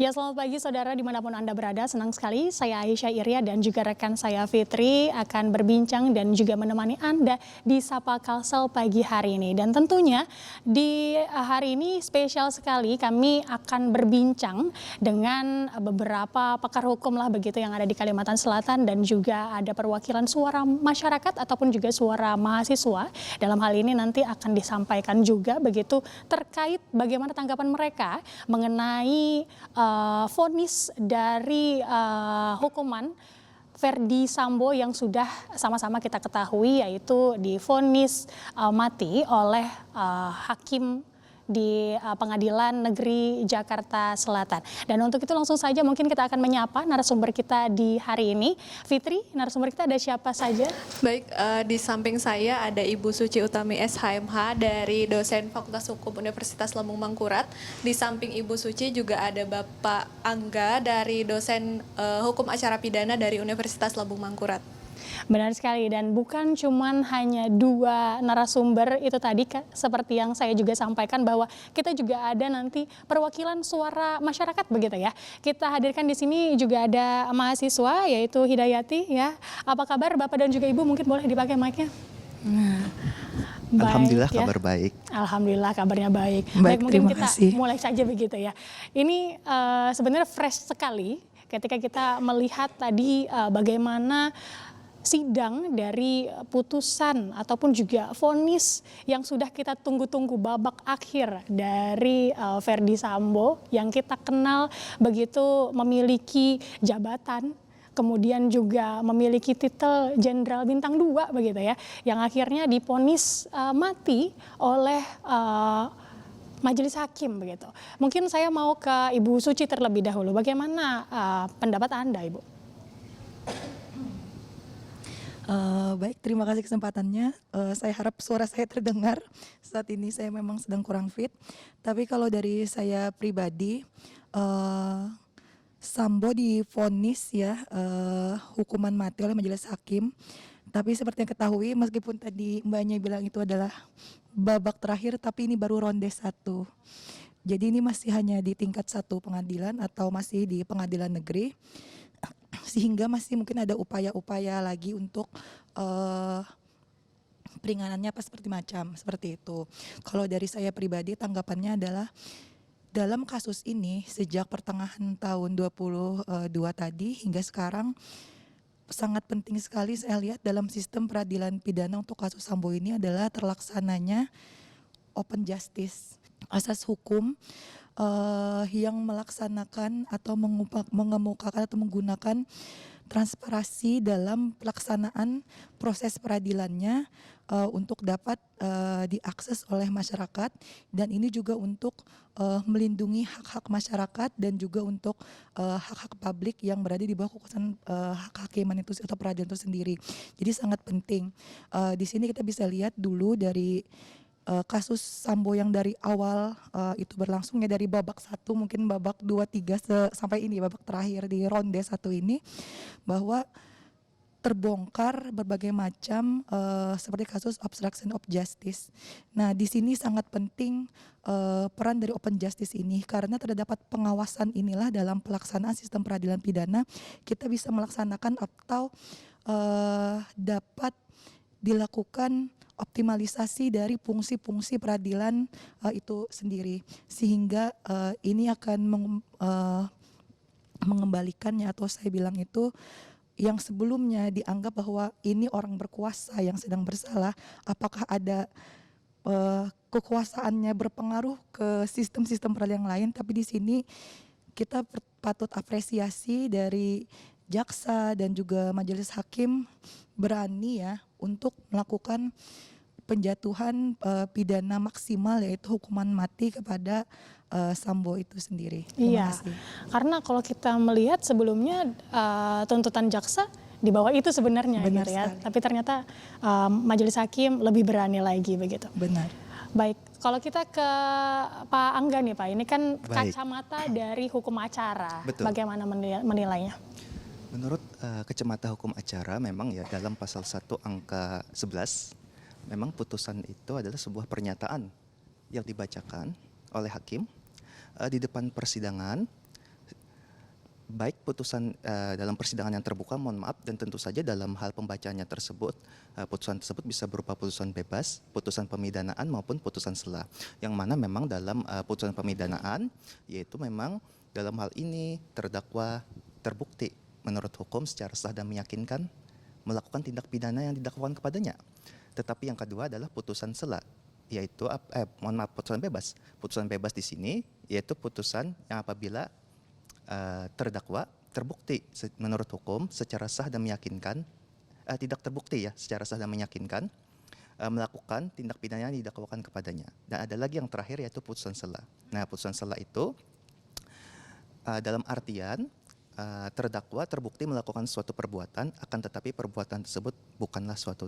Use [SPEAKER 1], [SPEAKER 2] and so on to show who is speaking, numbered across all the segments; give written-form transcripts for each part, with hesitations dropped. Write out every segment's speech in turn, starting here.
[SPEAKER 1] Ya, selamat pagi saudara dimanapun Anda berada. Senang sekali saya Aisyah Iria dan juga rekan saya Fitri akan berbincang dan juga menemani Anda di Sapa Kalsel pagi hari ini. Dan tentunya di hari ini spesial sekali kami akan berbincang dengan beberapa pakar hukum lah begitu yang ada di Kalimantan Selatan dan juga ada perwakilan suara masyarakat ataupun juga suara mahasiswa. Dalam hal ini nanti akan disampaikan juga begitu terkait bagaimana tanggapan mereka mengenai vonis dari hukuman Verdi Sambo yang sudah sama-sama kita ketahui yaitu divonis mati oleh hakim di Pengadilan Negeri Jakarta Selatan. Dan untuk itu langsung saja mungkin kita akan menyapa narasumber kita di hari ini. Fitri, narasumber kita ada siapa saja?
[SPEAKER 2] Baik, di samping saya ada Ibu Suci Utami SHMH dari dosen Fakultas Hukum Universitas Lambung Mangkurat. Di samping Ibu Suci juga ada Bapak Angga dari dosen Hukum Acara Pidana dari Universitas Lambung Mangkurat.
[SPEAKER 1] Benar sekali, dan bukan cuman hanya dua narasumber itu tadi seperti yang saya juga sampaikan bahwa kita juga ada nanti perwakilan suara masyarakat begitu ya. Kita hadirkan di sini juga ada mahasiswa yaitu Hidayati ya. Apa kabar Bapak dan juga Ibu, mungkin boleh dipakai mic-nya?
[SPEAKER 3] Alhamdulillah
[SPEAKER 1] Baik, ya.
[SPEAKER 3] kabar baik.
[SPEAKER 1] Alhamdulillah kabarnya baik.
[SPEAKER 4] Baik,
[SPEAKER 1] Mungkin
[SPEAKER 4] terima
[SPEAKER 1] kita
[SPEAKER 4] kasih.
[SPEAKER 1] mulai saja begitu ya. Ini sebenarnya fresh sekali ketika kita melihat tadi bagaimana sidang dari putusan ataupun juga vonis yang sudah kita tunggu-tunggu babak akhir dari Verdi Sambo yang kita kenal begitu memiliki jabatan, kemudian juga memiliki titel Jenderal Bintang 2 begitu ya, yang akhirnya divonis mati oleh Majelis Hakim begitu. Mungkin saya mau ke Ibu Suci terlebih dahulu. Bagaimana pendapat Anda, Ibu?
[SPEAKER 4] Baik, terima kasih kesempatannya. Saya harap suara saya terdengar. Saat ini saya memang sedang kurang fit. Tapi kalau dari saya pribadi, Sambo divonis ya hukuman mati oleh majelis hakim. Tapi seperti yang ketahui, meskipun tadi Mbaknya bilang itu adalah babak terakhir, tapi ini baru ronde 1. Jadi ini masih hanya di tingkat 1 pengadilan atau masih di pengadilan negeri. Sehingga masih mungkin ada upaya-upaya lagi untuk peringanannya apa seperti itu. Kalau dari saya pribadi tanggapannya adalah dalam kasus ini sejak pertengahan tahun 22 tadi hingga sekarang sangat penting sekali saya lihat dalam sistem peradilan pidana untuk kasus Sambo ini adalah terlaksananya open justice, asas hukum yang melaksanakan atau mengemukakan atau menggunakan transparansi dalam pelaksanaan proses peradilannya untuk dapat diakses oleh masyarakat, dan ini juga untuk melindungi hak-hak masyarakat dan juga untuk hak-hak publik yang berada di bawah kekuasaan hak hakiman itu atau peradilan itu sendiri. Jadi sangat penting. Di sini kita bisa lihat dulu dari kasus Sambo yang dari awal itu berlangsung ya dari babak 1 mungkin babak 2, 3 sampai ini babak terakhir di ronde 1 ini, bahwa terbongkar berbagai macam seperti kasus obstruction of justice. Nah, di sini sangat penting peran dari open justice ini, karena terdapat pengawasan inilah dalam pelaksanaan sistem peradilan pidana kita bisa melaksanakan atau dapat dilakukan optimalisasi dari fungsi-fungsi peradilan itu sendiri, sehingga ini akan mengembalikannya, atau saya bilang itu yang sebelumnya dianggap bahwa ini orang berkuasa yang sedang bersalah, apakah ada kekuasaannya berpengaruh ke sistem-sistem peradilan yang lain. Tapi di sini kita patut apresiasi dari jaksa dan juga majelis hakim berani ya untuk melakukan penjatuhan pidana maksimal yaitu hukuman mati kepada Sambo itu sendiri. Terima kasih.
[SPEAKER 1] Karena kalau kita melihat sebelumnya tuntutan jaksa di bawah itu sebenarnya
[SPEAKER 4] Benar
[SPEAKER 1] gitu ya.
[SPEAKER 4] sekali.
[SPEAKER 1] Tapi ternyata majelis hakim lebih berani lagi begitu.
[SPEAKER 4] Benar.
[SPEAKER 1] Baik, kalau kita ke Pak Angga nih Pak, ini kan
[SPEAKER 3] Baik.
[SPEAKER 1] kacamata dari hukum acara.
[SPEAKER 3] Betul.
[SPEAKER 1] Bagaimana menilainya?
[SPEAKER 3] Menurut kacamata hukum acara memang ya dalam pasal 1 angka 11 memang putusan itu adalah sebuah pernyataan yang dibacakan oleh hakim di depan persidangan baik putusan dalam persidangan yang terbuka, mohon maaf, dan tentu saja dalam hal pembacaannya tersebut, putusan tersebut bisa berupa putusan bebas, putusan pemidanaan maupun putusan sela. Yang mana memang dalam putusan pemidanaan, yaitu memang dalam hal ini terdakwa terbukti menurut hukum secara sah dan meyakinkan melakukan tindak pidana yang didakwakan kepadanya. Tetapi yang kedua adalah putusan sela, yaitu mohon maaf, putusan bebas. Putusan bebas di sini yaitu putusan yang apabila terdakwa terbukti menurut hukum secara sah dan meyakinkan, tidak terbukti ya secara sah dan meyakinkan melakukan tindak pidana yang didakwakan kepadanya. Dan ada lagi yang terakhir yaitu putusan sela. Nah, putusan sela itu dalam artian terdakwa terbukti melakukan suatu perbuatan, akan tetapi perbuatan tersebut bukanlah suatu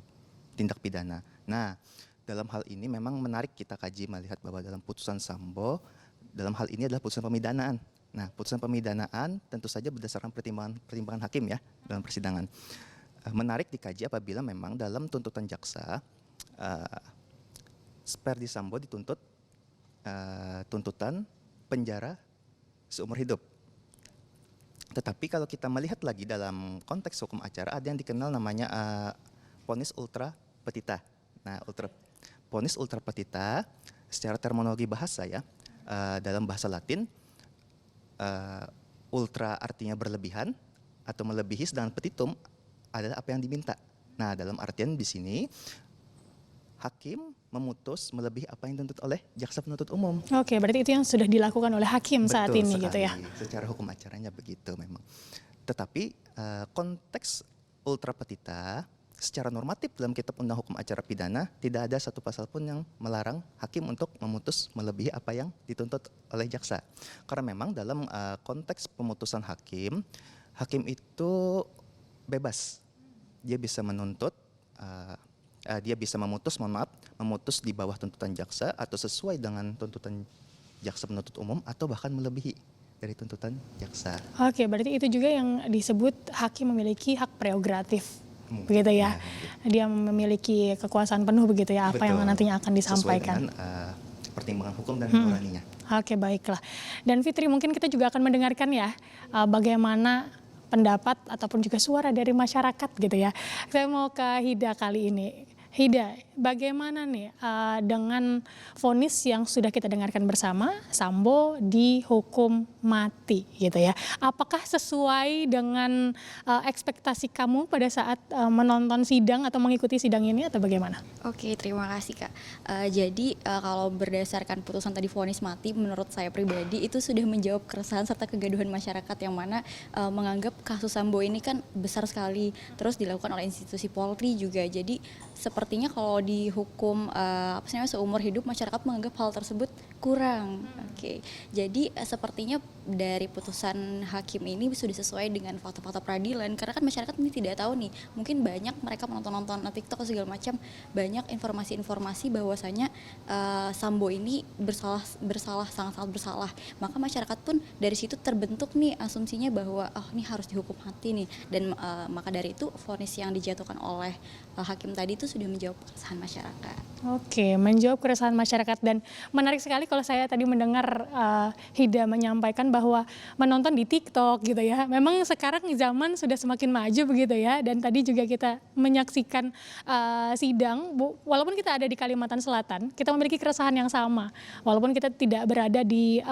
[SPEAKER 3] tindak pidana. Nah, dalam hal ini memang menarik kita kaji melihat bahwa dalam putusan Sambo, dalam hal ini adalah putusan pemidanaan. Nah, putusan pemidanaan tentu saja berdasarkan pertimbangan hakim ya dalam persidangan. Menarik dikaji apabila memang dalam tuntutan jaksa, Ferdy Sambo dituntut tuntutan penjara seumur hidup. Tetapi kalau kita melihat lagi dalam konteks hukum acara, ada yang dikenal namanya vonis ultra petita. Nah, vonis ultra petita secara terminologi bahasa ya, dalam bahasa Latin, ultra artinya berlebihan atau melebihi, sedangkan petitum adalah apa yang diminta. Nah, dalam artian di sini hakim memutus melebihi apa yang dituntut oleh jaksa penuntut umum.
[SPEAKER 1] Oke, berarti itu yang sudah dilakukan oleh hakim saat
[SPEAKER 3] Betul
[SPEAKER 1] ini
[SPEAKER 3] sekali.
[SPEAKER 1] gitu ya.
[SPEAKER 3] Secara hukum acaranya begitu memang. Tetapi konteks ultra petita secara normatif dalam kitab undang hukum acara pidana tidak ada satu pasal pun yang melarang hakim untuk memutus melebihi apa yang dituntut oleh jaksa. Karena memang dalam konteks pemutusan hakim itu bebas. Dia bisa menuntut, dia bisa memutus di bawah tuntutan jaksa atau sesuai dengan tuntutan jaksa penuntut umum atau bahkan melebihi dari tuntutan jaksa.
[SPEAKER 1] Oke, berarti itu juga yang disebut hakim memiliki hak prerogatif. Begitu ya. Dia memiliki kekuasaan penuh begitu ya, apa yang nantinya akan disampaikan.
[SPEAKER 3] Sesuai dengan pertimbangan hukum dan nuraninya.
[SPEAKER 1] Oke, baiklah. Dan Fitri, mungkin kita juga akan mendengarkan ya bagaimana pendapat ataupun juga suara dari masyarakat gitu ya. Saya mau ke Hida kali ini. Hida, bagaimana nih dengan vonis yang sudah kita dengarkan bersama, Sambo dihukum mati gitu ya. Apakah sesuai dengan ekspektasi kamu pada saat menonton sidang atau mengikuti sidang ini atau bagaimana?
[SPEAKER 5] Oke, terima kasih Kak. Jadi kalau berdasarkan putusan tadi vonis mati, menurut saya pribadi itu sudah menjawab keresahan serta kegaduhan masyarakat yang mana menganggap kasus Sambo ini kan besar sekali, terus dilakukan oleh institusi Polri juga. Jadi sepertinya kalau dihukum seumur hidup, masyarakat menganggap hal tersebut kurang. Oke. Jadi sepertinya dari putusan hakim ini sudah sesuai dengan fakta-fakta peradilan, karena kan masyarakat ini tidak tahu nih, mungkin banyak mereka menonton TikTok segala macam, banyak informasi-informasi bahwasanya Sambo ini bersalah sangat-sangat bersalah. Maka masyarakat pun dari situ terbentuk nih asumsinya bahwa ini harus dihukum mati nih, dan maka dari itu vonis yang dijatuhkan oleh hakim tadi itu sudah menjawab keresahan masyarakat.
[SPEAKER 1] Oke, menjawab keresahan masyarakat, dan menarik sekali kalau saya tadi mendengar Hida menyampaikan bahwa menonton di TikTok gitu ya. Memang sekarang zaman sudah semakin maju begitu ya, dan tadi juga kita menyaksikan sidang, walaupun kita ada di Kalimantan Selatan, kita memiliki keresahan yang sama. Walaupun kita tidak berada di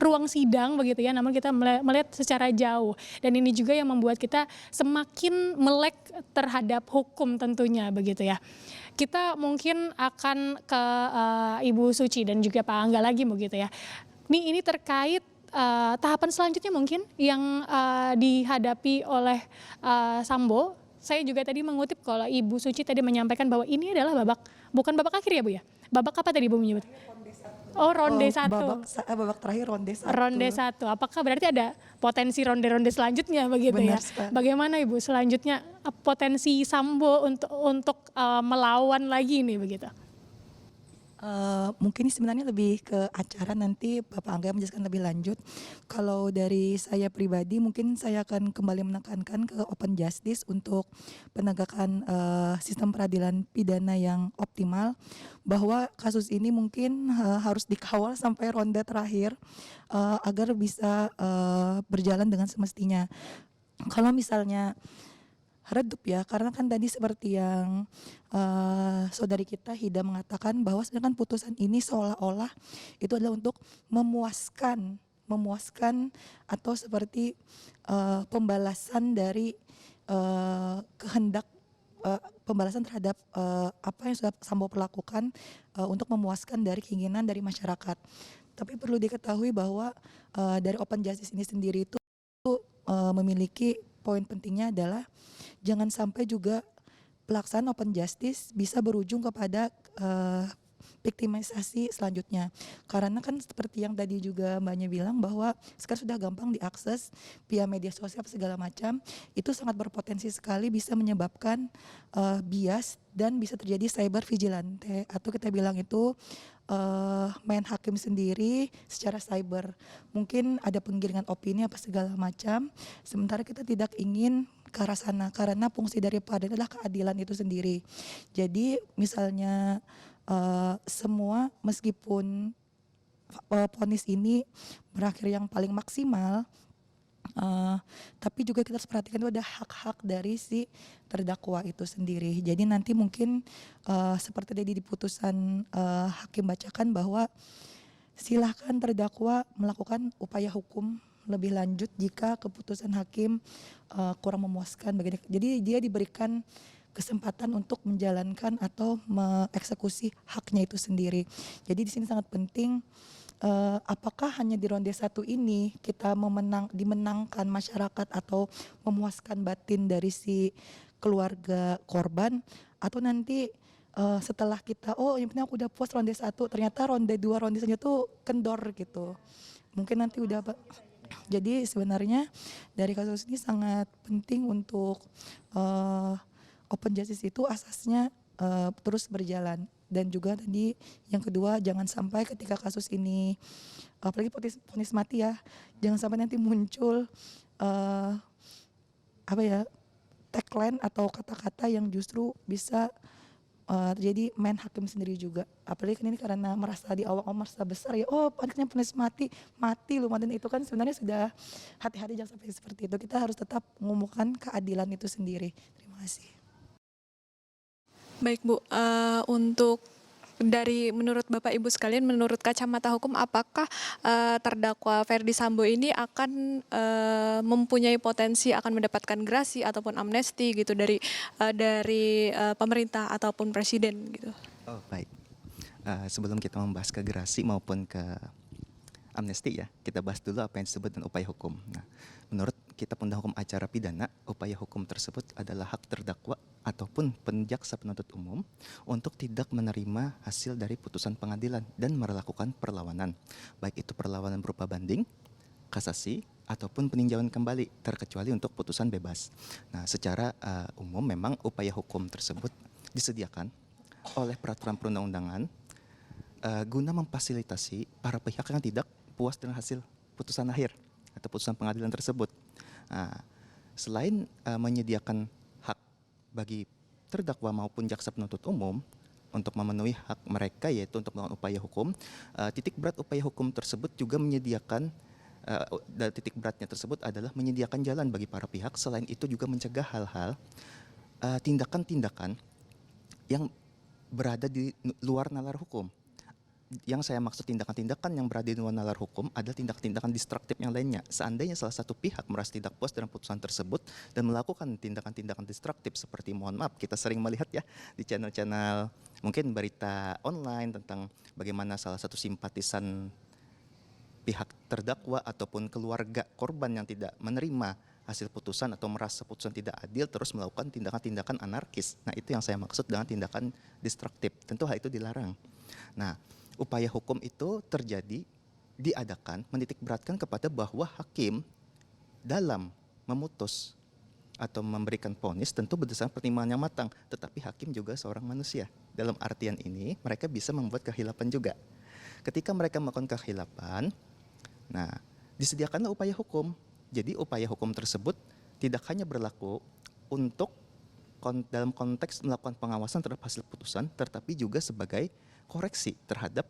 [SPEAKER 1] ruang sidang begitu ya, namun kita melihat secara jauh. Dan ini juga yang membuat kita semakin melek terhadap hukum tentunya begitu ya. Kita mungkin akan ke Ibu Suci dan juga Pak Angga lagi begitu ya. Ini terkait tahapan selanjutnya mungkin yang dihadapi oleh Sambo. Saya juga tadi mengutip kalau Ibu Suci tadi menyampaikan bahwa ini adalah bukan babak akhir ya Bu ya? Babak apa tadi Bu menyebut? Oh, ronde 1.
[SPEAKER 4] Babak terakhir ronde 1.
[SPEAKER 1] Ronde 1. Apakah berarti ada potensi ronde-ronde selanjutnya begitu ya?
[SPEAKER 4] Benar sekali.
[SPEAKER 1] Bagaimana Ibu selanjutnya potensi Sambo untuk melawan lagi nih begitu?
[SPEAKER 4] Mungkin ini sebenarnya lebih ke acara, nanti Bapak Angga menjelaskan lebih lanjut. Kalau dari saya pribadi mungkin saya akan kembali menekankan ke open justice untuk penegakan sistem peradilan pidana yang optimal, bahwa kasus ini mungkin harus dikawal sampai ronde terakhir agar bisa berjalan dengan semestinya. Kalau misalnya redup ya, karena kan tadi seperti yang saudari kita Hida mengatakan bahwa sedangkan putusan ini seolah-olah itu adalah untuk memuaskan atau seperti pembalasan dari kehendak pembalasan terhadap apa yang sudah Sambo perlakukan untuk memuaskan dari keinginan dari masyarakat. Tapi perlu diketahui bahwa dari open justice ini sendiri itu memiliki poin pentingnya adalah jangan sampai juga pelaksanaan open justice bisa berujung kepada victimisasi selanjutnya. Karena kan seperti yang tadi juga Mbaknya bilang bahwa sekarang sudah gampang diakses via media sosial segala macam, itu sangat berpotensi sekali bisa menyebabkan bias dan bisa terjadi cyber vigilante, atau kita bilang itu main hakim sendiri secara cyber. Mungkin ada penggiringan opini apa segala macam, sementara kita tidak ingin ke arah sana karena fungsi dari peradilan adalah keadilan itu sendiri. Jadi misalnya semua meskipun vonis ini berakhir yang paling maksimal, tapi juga kita harus perhatikan itu ada hak-hak dari si terdakwa itu sendiri. Jadi nanti mungkin seperti tadi di putusan hakim bacakan bahwa silahkan terdakwa melakukan upaya hukum lebih lanjut jika keputusan hakim kurang memuaskan. Jadi dia diberikan kesempatan untuk menjalankan atau mengeksekusi haknya itu sendiri. Jadi di sini sangat penting, apakah hanya di ronde 1 ini kita dimenangkan masyarakat atau memuaskan batin dari si keluarga korban, atau nanti setelah kita yang penting aku udah puas ronde 1, ternyata ronde 2, ronde selanjutnya tuh kendor gitu. Mungkin nanti udah jadi sebenarnya dari kasus ini sangat penting untuk open justice itu asasnya terus berjalan. Dan juga tadi yang kedua, jangan sampai ketika kasus ini apalagi vonis mati ya, jangan sampai nanti muncul tagline atau kata-kata yang justru bisa jadi main hakim sendiri juga. Apalagi kan ini karena merasa di awal merasa besar ya, pantasnya vonis mati loh, dan itu kan sebenarnya sudah hati-hati, jangan sampai seperti itu. Kita harus tetap mengumumkan keadilan itu sendiri. Terima kasih.
[SPEAKER 2] Baik Bu, untuk menurut Bapak Ibu sekalian, menurut kacamata hukum, apakah terdakwa Ferdy Sambo ini akan mempunyai potensi akan mendapatkan grasi ataupun amnesti gitu dari pemerintah ataupun presiden gitu?
[SPEAKER 3] Oh baik, sebelum kita membahas ke grasi maupun ke amnesti ya, kita bahas dulu apa yang disebut dengan upaya hukum. Nah, menurut Kitab Undang Hukum Acara Pidana, upaya hukum tersebut adalah hak terdakwa ataupun penjaksa penuntut umum untuk tidak menerima hasil dari putusan pengadilan dan melakukan perlawanan, baik itu perlawanan berupa banding, kasasi, ataupun peninjauan kembali, terkecuali untuk putusan bebas. Nah, secara umum memang upaya hukum tersebut disediakan oleh peraturan perundang-undangan guna memfasilitasi para pihak yang tidak puas dengan hasil putusan akhir atau putusan pengadilan tersebut. Nah, selain menyediakan hak bagi terdakwa maupun jaksa penuntut umum untuk memenuhi hak mereka, yaitu untuk melakukan upaya hukum, titik berat upaya hukum tersebut juga menyediakan titik beratnya tersebut adalah menyediakan jalan bagi para pihak. Selain itu juga mencegah hal-hal tindakan-tindakan yang berada di luar nalar hukum. Yang saya maksud tindakan-tindakan yang berada di luar nalar hukum adalah tindakan-tindakan destruktif yang lainnya. Seandainya salah satu pihak merasa tidak puas dengan putusan tersebut dan melakukan tindakan-tindakan destruktif seperti, mohon maaf, kita sering melihat ya di channel-channel mungkin berita online tentang bagaimana salah satu simpatisan pihak terdakwa ataupun keluarga korban yang tidak menerima hasil putusan atau merasa putusan tidak adil terus melakukan tindakan-tindakan anarkis. Nah, itu yang saya maksud dengan tindakan destruktif. Tentu hal itu dilarang. Nah, upaya hukum itu diadakan menitik beratkan kepada bahwa hakim dalam memutus atau memberikan vonis tentu berdasarkan pertimbangan yang matang, tetapi hakim juga seorang manusia. dalam artian ini mereka bisa membuat kehilapan juga. Ketika mereka melakukan kehilapan, nah disediakanlah upaya hukum. Jadi upaya hukum tersebut tidak hanya berlaku untuk dalam konteks melakukan pengawasan terhadap hasil putusan, tetapi juga sebagai koreksi terhadap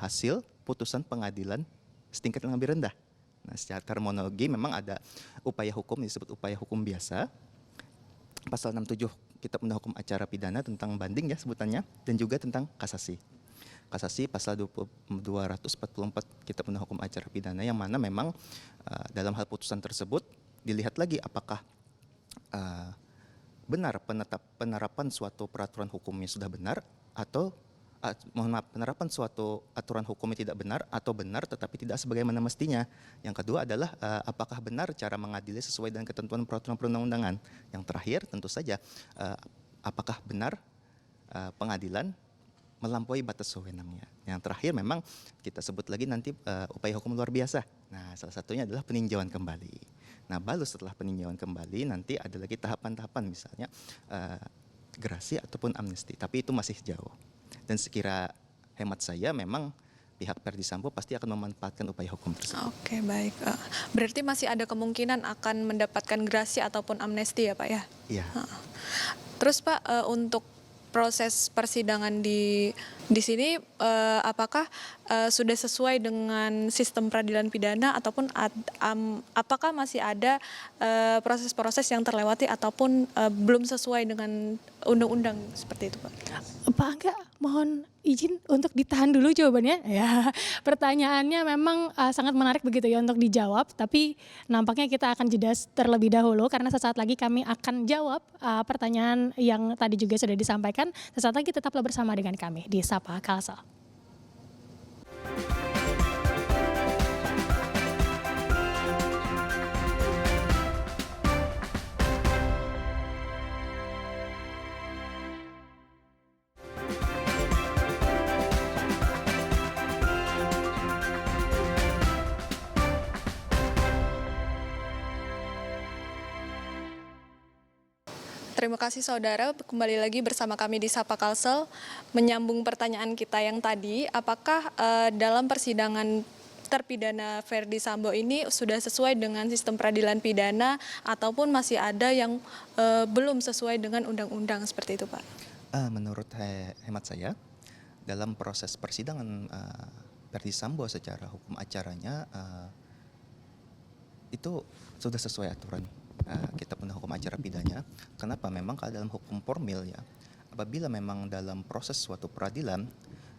[SPEAKER 3] hasil putusan pengadilan setingkat yang lebih rendah. Nah, secara terminologi memang ada upaya hukum disebut upaya hukum biasa. Pasal 67 Kitab Undang Hukum Acara Pidana tentang banding ya sebutannya, dan juga tentang kasasi. Kasasi pasal 244 Kitab Undang Hukum Acara Pidana, yang mana memang dalam hal putusan tersebut dilihat lagi apakah benar penerapan suatu peraturan hukumnya sudah benar, atau penerapan suatu aturan hukumnya tidak benar, atau benar tetapi tidak sebagaimana mestinya. Yang kedua adalah apakah benar cara mengadili sesuai dengan ketentuan peraturan perundang-undangan. Yang terakhir tentu saja apakah benar pengadilan melampaui batas wewenangnya. Yang terakhir memang kita sebut lagi nanti upaya hukum luar biasa. Nah, salah satunya adalah peninjauan kembali. Nah, baru setelah peninjauan kembali nanti ada lagi tahapan-tahapan, misalnya gerasi ataupun amnesti. Tapi itu masih jauh. Dan sekira hemat saya memang pihak Verdi Sambo pasti akan memanfaatkan upaya hukum tersebut.
[SPEAKER 2] Oke, baik. Berarti masih ada kemungkinan akan mendapatkan gerasi ataupun amnesti ya Pak ya?
[SPEAKER 3] Iya.
[SPEAKER 2] Terus Pak, untuk proses persidangan di sini apakah sudah sesuai dengan sistem peradilan pidana, ataupun apakah masih ada proses-proses yang terlewati ataupun belum sesuai dengan undang-undang seperti itu Pak?
[SPEAKER 1] Pak Angga, mohon izin untuk ditahan dulu jawabannya. Ya, pertanyaannya memang sangat menarik begitu ya untuk dijawab, tapi nampaknya kita akan jeda terlebih dahulu karena sesaat lagi kami akan jawab pertanyaan yang tadi juga sudah disampaikan. Sesaat lagi tetaplah bersama dengan kami di Sapa Kalsel.
[SPEAKER 2] Terima kasih saudara, kembali lagi bersama kami di Sapa Kalsel. Menyambung pertanyaan kita yang tadi, apakah dalam persidangan terpidana Verdi Sambo ini sudah sesuai dengan sistem peradilan pidana, ataupun masih ada yang belum sesuai dengan undang-undang seperti itu Pak?
[SPEAKER 3] Menurut hemat saya, dalam proses persidangan Verdi Sambo secara hukum acaranya itu sudah sesuai aturan Kitab Undang Hukum Acara Pidana. Kenapa? Memang kalau dalam hukum formil ya, apabila memang dalam proses suatu peradilan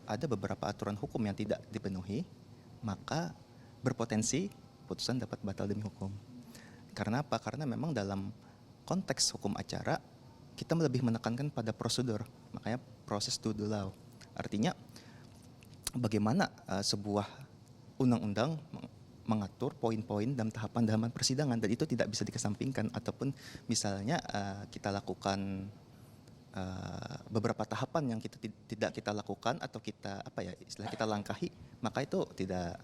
[SPEAKER 3] ada beberapa aturan hukum yang tidak dipenuhi, maka berpotensi putusan dapat batal demi hukum. Karena apa? Karena memang dalam konteks hukum acara kita lebih menekankan pada prosedur, makanya proses to the law. Artinya bagaimana sebuah undang-undang mengatur poin-poin dalam tahapan persidangan, dan itu tidak bisa dikesampingkan, ataupun misalnya kita lakukan beberapa tahapan yang tidak kita lakukan atau istilah kita langkahi, maka itu tidak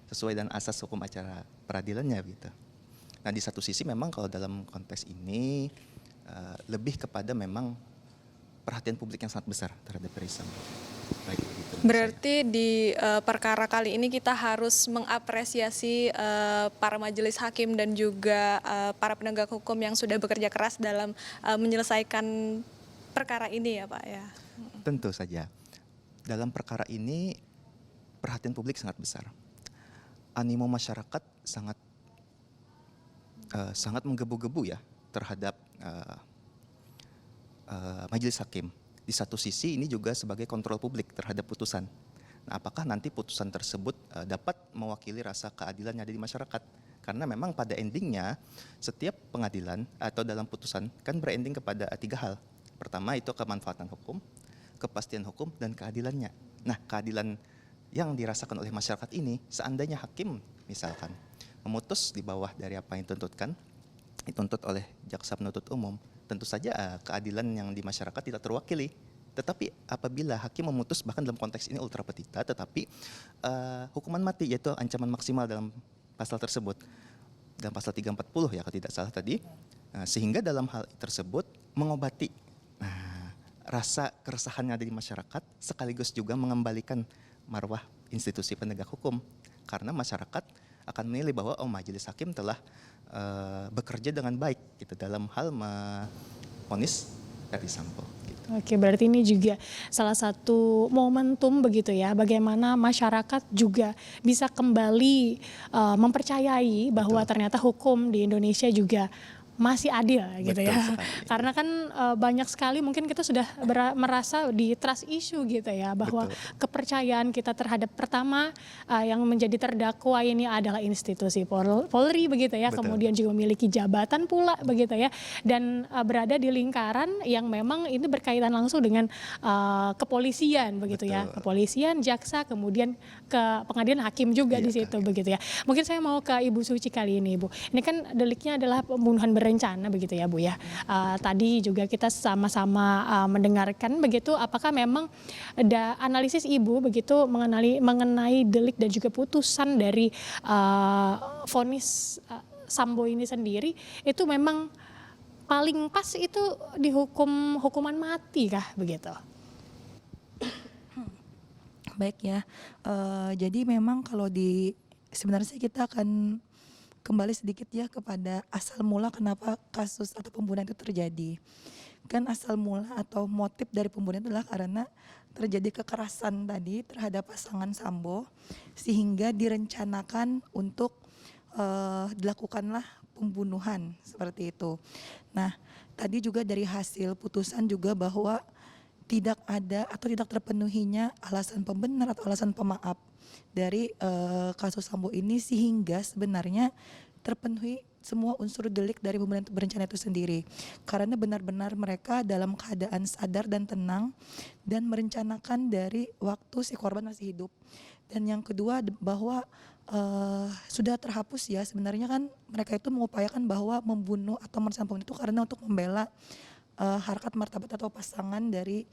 [SPEAKER 3] sesuai dengan asas hukum acara peradilannya gitu. Nah, di satu sisi memang kalau dalam konteks ini lebih kepada memang perhatian publik yang sangat besar terhadap Verdi Sambo.
[SPEAKER 2] Berarti di perkara kali ini kita harus mengapresiasi para majelis hakim dan juga para penegak hukum yang sudah bekerja keras dalam menyelesaikan perkara ini ya Pak ya?
[SPEAKER 3] Tentu saja. Dalam perkara ini perhatian publik sangat besar. Animo masyarakat sangat menggebu-gebu ya terhadap majelis hakim. Di satu sisi ini juga sebagai kontrol publik terhadap putusan. Nah, apakah nanti putusan tersebut dapat mewakili rasa keadilan yang ada di masyarakat? Karena memang pada endingnya setiap pengadilan atau dalam putusan kan berending kepada 3 hal. Pertama itu kemanfaatan hukum, kepastian hukum, dan keadilannya. Nah, keadilan yang dirasakan oleh masyarakat ini, seandainya hakim misalkan memutus di bawah dari apa yang dituntut oleh jaksa penuntut umum, tentu saja keadilan yang di masyarakat tidak terwakili. Tetapi apabila hakim memutus, bahkan dalam konteks ini ultra petita, tetapi hukuman mati, yaitu ancaman maksimal dalam pasal tersebut, dalam pasal 340 ya kalau tidak salah tadi, sehingga dalam hal tersebut mengobati rasa keresahan yang ada di masyarakat, sekaligus juga mengembalikan marwah institusi penegak hukum. Karena masyarakat akan menilai bahwa majelis hakim telah bekerja dengan baik gitu dalam hal vonis Ferdy Sambo. Gitu.
[SPEAKER 1] Oke, berarti ini juga salah satu momentum begitu ya, bagaimana masyarakat juga bisa kembali mempercayai bahwa ternyata hukum di Indonesia juga masih adil gitu
[SPEAKER 3] Betul
[SPEAKER 1] ya.
[SPEAKER 3] sekali.
[SPEAKER 1] Karena kan banyak sekali mungkin kita sudah merasa di trust issue gitu ya, bahwa
[SPEAKER 3] Betul.
[SPEAKER 1] kepercayaan kita terhadap pertama yang menjadi terdakwa ini adalah institusi Polri begitu ya,
[SPEAKER 3] Betul.
[SPEAKER 1] kemudian juga memiliki jabatan pula begitu ya, dan berada di lingkaran yang memang ini berkaitan langsung dengan kepolisian begitu ya,
[SPEAKER 3] Betul.
[SPEAKER 1] kepolisian, jaksa, kemudian ke pengadilan hakim juga di situ begitu ya. Mungkin saya mau ke Ibu Suci kali ini, Bu. Ini kan deliknya adalah pembunuhan berencana begitu ya, Bu ya. Tadi juga kita sama-sama mendengarkan begitu, apakah memang ada analisis Ibu begitu mengenai delik dan juga putusan dari vonis Sambo ini sendiri, itu memang paling pas itu dihukum hukuman mati kah begitu?
[SPEAKER 4] Baik ya, jadi memang kalau sebenarnya sih kita akan kembali sedikit ya kepada asal mula kenapa kasus atau pembunuhan itu terjadi. Kan asal mula atau motif dari pembunuhan itu adalah karena terjadi kekerasan tadi terhadap pasangan Sambo, sehingga direncanakan untuk dilakukanlah pembunuhan seperti itu. Nah, tadi juga dari hasil putusan juga bahwa tidak ada atau tidak terpenuhinya alasan pembenar atau alasan pemaaf dari kasus Sambo ini, sehingga sebenarnya terpenuhi semua unsur delik dari pembunuhan berencana itu sendiri, karena benar-benar mereka dalam keadaan sadar dan tenang dan merencanakan dari waktu si korban masih hidup. Dan yang kedua bahwa sudah terhapus ya, sebenarnya kan mereka itu mengupayakan bahwa membunuh atau merencanakan itu karena untuk membela harkat martabat atau pasangan dari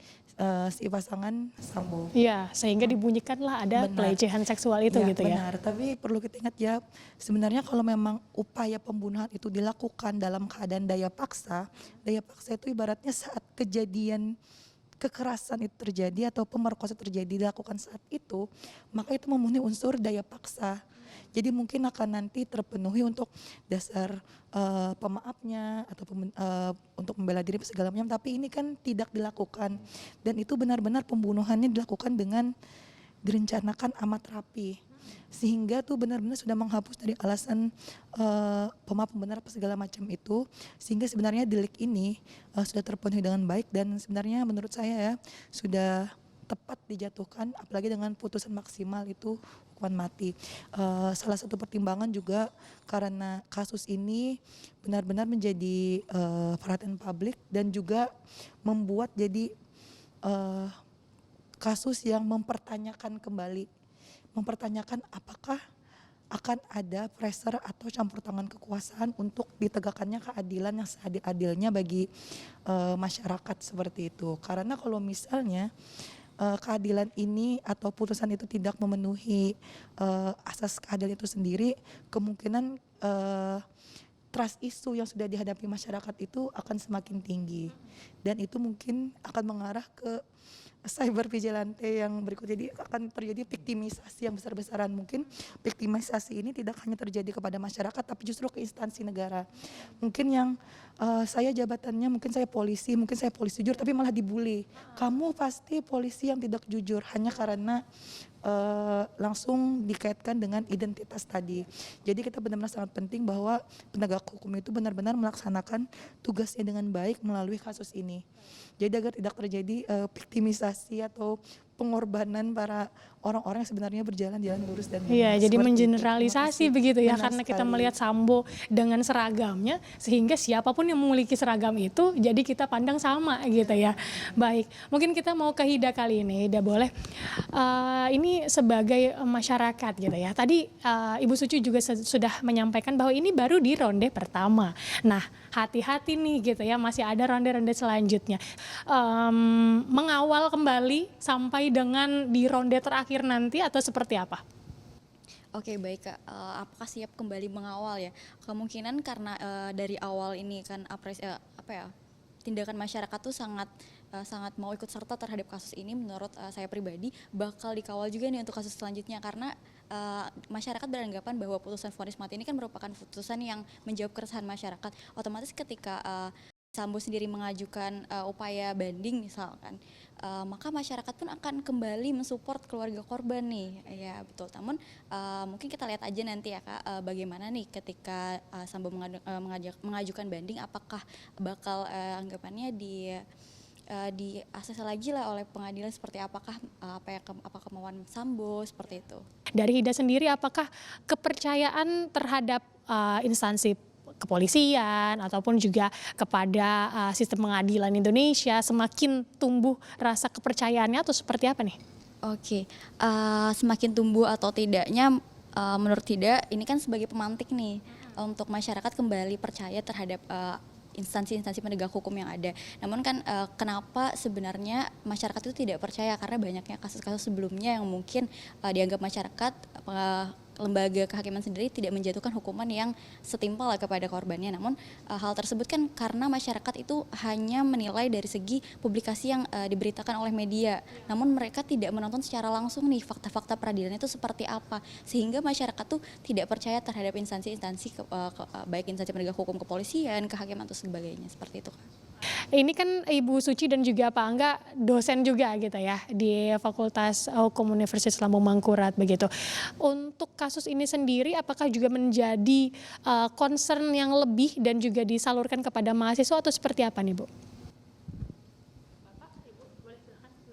[SPEAKER 4] si pasangan Sambo.
[SPEAKER 1] Iya, sehingga dibunyikanlah ada pelecehan seksual itu
[SPEAKER 4] Ya,
[SPEAKER 1] gitu ya.
[SPEAKER 4] benar, tapi perlu kita ingat ya, sebenarnya kalau memang upaya pembunuhan itu dilakukan dalam keadaan daya paksa itu ibaratnya saat kejadian kekerasan itu terjadi atau pemerkosaan terjadi dilakukan saat itu, maka itu memenuhi unsur daya paksa. Jadi mungkin akan nanti terpenuhi untuk dasar pemaafnya atau untuk membela diri segala macam, tapi ini kan tidak dilakukan, dan itu benar-benar pembunuhannya dilakukan dengan direncanakan amat rapi, sehingga tuh benar-benar sudah menghapus dari alasan pemaaf, pembenar apa segala macam itu, sehingga sebenarnya delik ini sudah terpenuhi dengan baik dan sebenarnya menurut saya ya sudah tepat dijatuhkan, apalagi dengan putusan maksimal itu hukuman mati. Salah satu pertimbangan juga karena kasus ini benar-benar menjadi perhatian publik dan juga membuat jadi kasus yang mempertanyakan apakah akan ada pressure atau campur tangan kekuasaan untuk ditegakkannya keadilan yang seadil-adilnya bagi masyarakat seperti itu. Karena kalau misalnya keadilan ini atau putusan itu tidak memenuhi asas keadilan itu sendiri, kemungkinan trust issue yang sudah dihadapi masyarakat itu akan semakin tinggi, dan itu mungkin akan mengarah ke cyber vigilante yang berikut. Jadi akan terjadi viktimisasi yang besar-besaran. Mungkin viktimisasi ini tidak hanya terjadi kepada masyarakat, tapi justru ke instansi negara. Mungkin yang saya jabatannya, mungkin saya polisi jujur, tapi malah dibully. Kamu pasti polisi yang tidak jujur, hanya karena langsung dikaitkan dengan identitas tadi. Jadi kita benar-benar sangat penting bahwa penegak hukum itu benar-benar melaksanakan tugasnya dengan baik melalui kasus ini. Jadi agar tidak terjadi viktimisasi atau pengorbanan para orang-orang yang sebenarnya berjalan jalan lurus dan benar.
[SPEAKER 1] Iya, jadi
[SPEAKER 4] Seperti
[SPEAKER 1] mengeneralisasi
[SPEAKER 4] itu.
[SPEAKER 1] begitu ya,
[SPEAKER 4] Benar
[SPEAKER 1] karena kita
[SPEAKER 4] sekali.
[SPEAKER 1] melihat Sambo dengan seragamnya, sehingga siapapun yang memiliki seragam itu, jadi kita pandang sama gitu ya. Baik, mungkin kita mau ke Hida kali ini, Hida boleh. Ini sebagai masyarakat gitu ya, tadi Ibu Suci juga sudah menyampaikan bahwa ini baru di ronde pertama. Nah, hati-hati nih gitu ya, masih ada ronde-ronde selanjutnya. Mengawal kembali sampai dengan di ronde terakhir nanti atau seperti apa?
[SPEAKER 5] Oke, baik Kak. Apakah siap kembali mengawal ya? Kemungkinan karena dari awal ini kan tindakan masyarakat tuh sangat sangat mau ikut serta terhadap kasus ini, menurut saya pribadi bakal dikawal juga nih untuk kasus selanjutnya, karena masyarakat beranggapan bahwa putusan vonis mati ini kan merupakan putusan yang menjawab keresahan masyarakat. Otomatis ketika Sambo sendiri mengajukan upaya banding misalkan, maka masyarakat pun akan kembali mensupport keluarga korban nih, ya betul. Namun mungkin kita lihat aja nanti ya Kak, bagaimana nih ketika Sambo mengajukan banding, apakah bakal anggapannya di akses lagi lah oleh pengadilan, seperti apakah apa kemauan Sambo seperti itu.
[SPEAKER 1] Dari Hida sendiri, apakah kepercayaan terhadap instansi kepolisian ataupun juga kepada sistem pengadilan Indonesia semakin tumbuh rasa kepercayaannya atau seperti apa nih?
[SPEAKER 5] Oke, semakin tumbuh atau tidaknya, menurut Tidak ini kan sebagai pemantik nih untuk masyarakat kembali percaya terhadap instansi-instansi penegak hukum yang ada. Namun kan kenapa sebenarnya masyarakat itu tidak percaya, karena banyaknya kasus-kasus sebelumnya yang mungkin dianggap masyarakat, lembaga kehakiman sendiri tidak menjatuhkan hukuman yang setimpal kepada korbannya. Namun hal tersebut kan karena masyarakat itu hanya menilai dari segi publikasi yang diberitakan oleh media, namun mereka tidak menonton secara langsung nih fakta-fakta peradilan itu seperti apa, sehingga masyarakat tuh tidak percaya terhadap instansi-instansi baik instansi penegak hukum, kepolisian, kehakiman atau sebagainya, seperti itu.
[SPEAKER 1] Ini kan Ibu Suci dan juga Pak Angga dosen juga gitu ya di Fakultas Hukum Universitas Lambung Mangkurat begitu. Untuk kasus ini sendiri apakah juga menjadi concern yang lebih dan juga disalurkan kepada mahasiswa atau seperti apa nih Bu?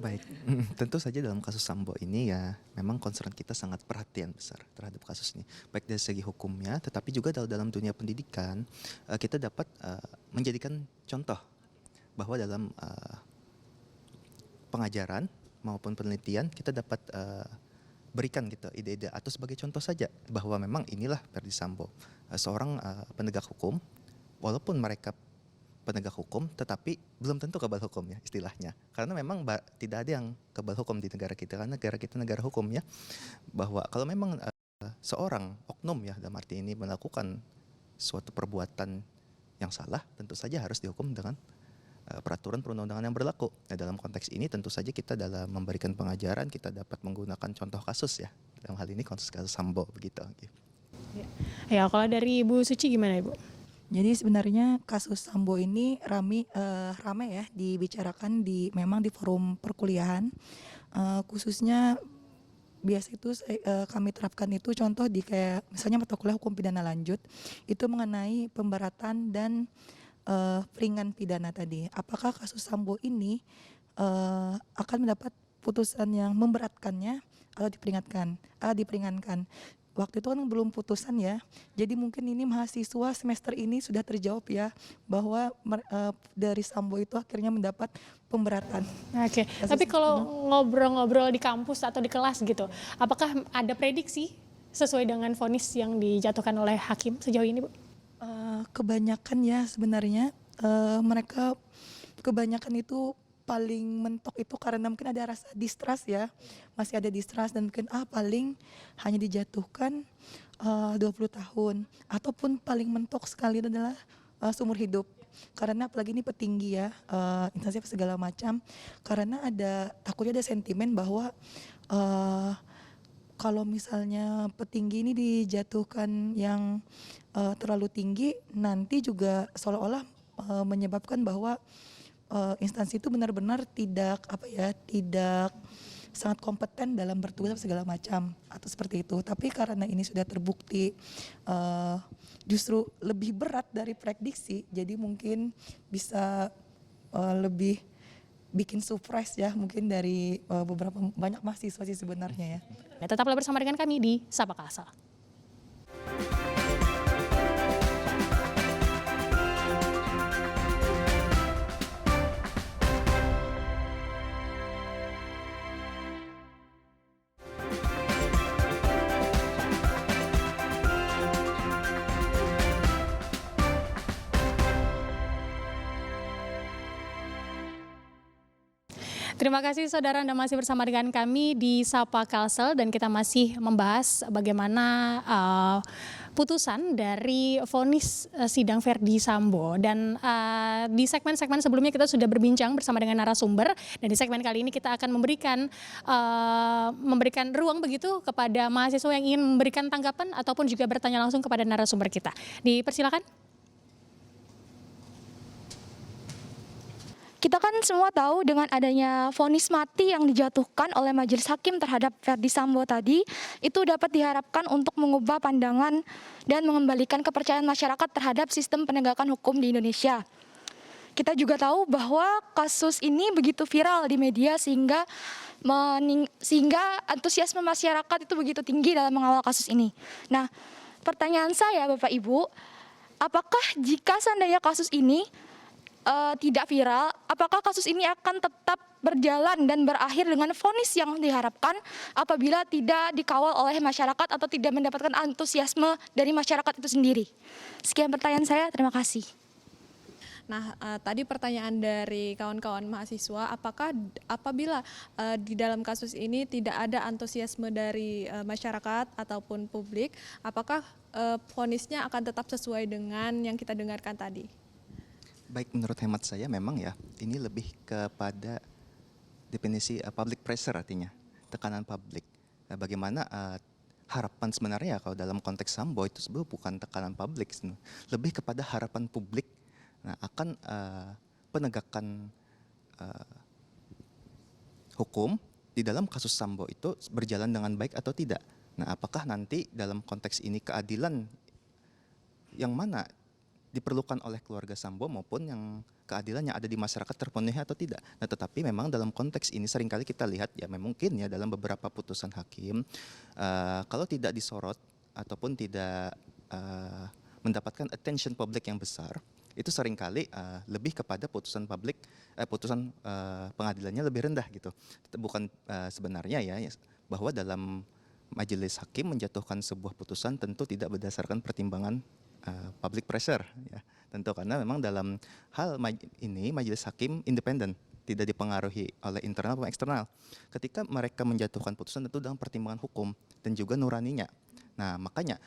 [SPEAKER 3] Baik, tentu saja dalam kasus Sambo ini ya memang concern kita sangat perhatian besar terhadap kasus ini. Baik dari segi hukumnya, tetapi juga dalam dunia pendidikan kita dapat menjadikan contoh bahwa dalam pengajaran maupun penelitian kita dapat berikan gitu ide-ide atau sebagai contoh saja bahwa memang inilah Verdi Sambo, seorang penegak hukum, walaupun mereka penegak hukum tetapi belum tentu kebal hukum ya istilahnya, karena memang tidak ada yang kebal hukum di negara kita, karena negara kita negara hukum ya, bahwa kalau memang seorang oknum ya dalam arti ini melakukan suatu perbuatan yang salah, tentu saja harus dihukum dengan peraturan perundang-undangan yang berlaku. Nah, dalam konteks ini tentu saja kita dalam memberikan pengajaran kita dapat menggunakan contoh kasus ya, dalam hal ini kasus Sambo begitu.
[SPEAKER 1] Ya, kalau dari Ibu Suci gimana Ibu?
[SPEAKER 4] Jadi sebenarnya kasus Sambo ini ramai ya dibicarakan memang di forum perkuliahan, khususnya biasa itu kami terapkan itu contoh di kayak misalnya mata kuliah hukum pidana lanjut itu mengenai pemberatan dan peringan pidana tadi. Apakah kasus Sambo ini akan mendapat putusan yang memberatkannya atau diperingankan? Waktu itu kan belum putusan ya, jadi mungkin ini mahasiswa semester ini sudah terjawab ya bahwa dari Sambo itu akhirnya mendapat pemberatan.
[SPEAKER 1] Oke, tapi kalau ngobrol-ngobrol di kampus atau di kelas gitu, apakah ada prediksi sesuai dengan vonis yang dijatuhkan oleh hakim sejauh ini Bu?
[SPEAKER 4] Kebanyakan ya sebenarnya mereka kebanyakan itu paling mentok itu karena mungkin ada rasa distrust ya, masih ada distrust dan mungkin paling hanya dijatuhkan 20 tahun ataupun paling mentok sekali adalah seumur hidup, karena apalagi ini petinggi ya, instansi segala macam, karena takutnya ada sentimen bahwa kalau misalnya petinggi ini dijatuhkan yang terlalu tinggi, nanti juga seolah-olah menyebabkan bahwa instansi itu benar-benar tidak sangat kompeten dalam bertugas segala macam atau seperti itu. Tapi karena ini sudah terbukti justru lebih berat dari prediksi, jadi mungkin bisa lebih bikin surprise ya mungkin dari banyak mahasiswa sih sebenarnya ya.
[SPEAKER 1] Nah, tetaplah bersama dengan kami di Sapa Kalsel. Terima kasih saudara, Anda masih bersama dengan kami di Sapa Kalsel dan kita masih membahas bagaimana putusan dari vonis sidang Verdi Sambo. Dan di segmen-segmen sebelumnya kita sudah berbincang bersama dengan narasumber, dan di segmen kali ini kita akan memberikan ruang begitu kepada mahasiswa yang ingin memberikan tanggapan ataupun juga bertanya langsung kepada narasumber kita. Dipersilakan.
[SPEAKER 6] Kita kan semua tahu dengan adanya vonis mati yang dijatuhkan oleh Majelis Hakim terhadap Verdi Sambo tadi, itu dapat diharapkan untuk mengubah pandangan dan mengembalikan kepercayaan masyarakat terhadap sistem penegakan hukum di Indonesia. Kita juga tahu bahwa kasus ini begitu viral di media sehingga antusiasme masyarakat itu begitu tinggi dalam mengawal kasus ini. Nah, pertanyaan saya Bapak Ibu, apakah jika seandainya kasus ini tidak viral, apakah kasus ini akan tetap berjalan dan berakhir dengan vonis yang diharapkan apabila tidak dikawal oleh masyarakat atau tidak mendapatkan antusiasme dari masyarakat itu sendiri? Sekian pertanyaan saya, terima kasih.
[SPEAKER 2] Nah, tadi pertanyaan dari kawan-kawan mahasiswa, apakah apabila di dalam kasus ini tidak ada antusiasme dari masyarakat ataupun publik, apakah vonisnya akan tetap sesuai dengan yang kita dengarkan tadi?
[SPEAKER 3] Baik, menurut hemat saya memang ya ini lebih kepada definisi public pressure, artinya tekanan publik. Bagaimana harapan sebenarnya kalau dalam konteks Sambo itu sebenarnya bukan tekanan publik, lebih kepada harapan publik akan penegakan hukum di dalam kasus Sambo itu berjalan dengan baik atau tidak. Nah, apakah nanti dalam konteks ini keadilan yang mana diperlukan oleh keluarga Sambo maupun yang keadilan yang ada di masyarakat terpenuhi atau tidak. Nah, tetapi memang dalam konteks ini seringkali kita lihat ya mungkin ya dalam beberapa putusan hakim kalau tidak disorot ataupun tidak mendapatkan attention publik yang besar, itu seringkali lebih kepada putusan pengadilannya lebih rendah gitu. Bukan sebenarnya ya bahwa dalam majelis hakim menjatuhkan sebuah putusan tentu tidak berdasarkan pertimbangan public pressure ya, tentu karena memang dalam hal ini majelis hakim independen, tidak dipengaruhi oleh internal maupun eksternal. Ketika mereka menjatuhkan putusan tentu dalam pertimbangan hukum dan juga nuraninya. Nah, makanya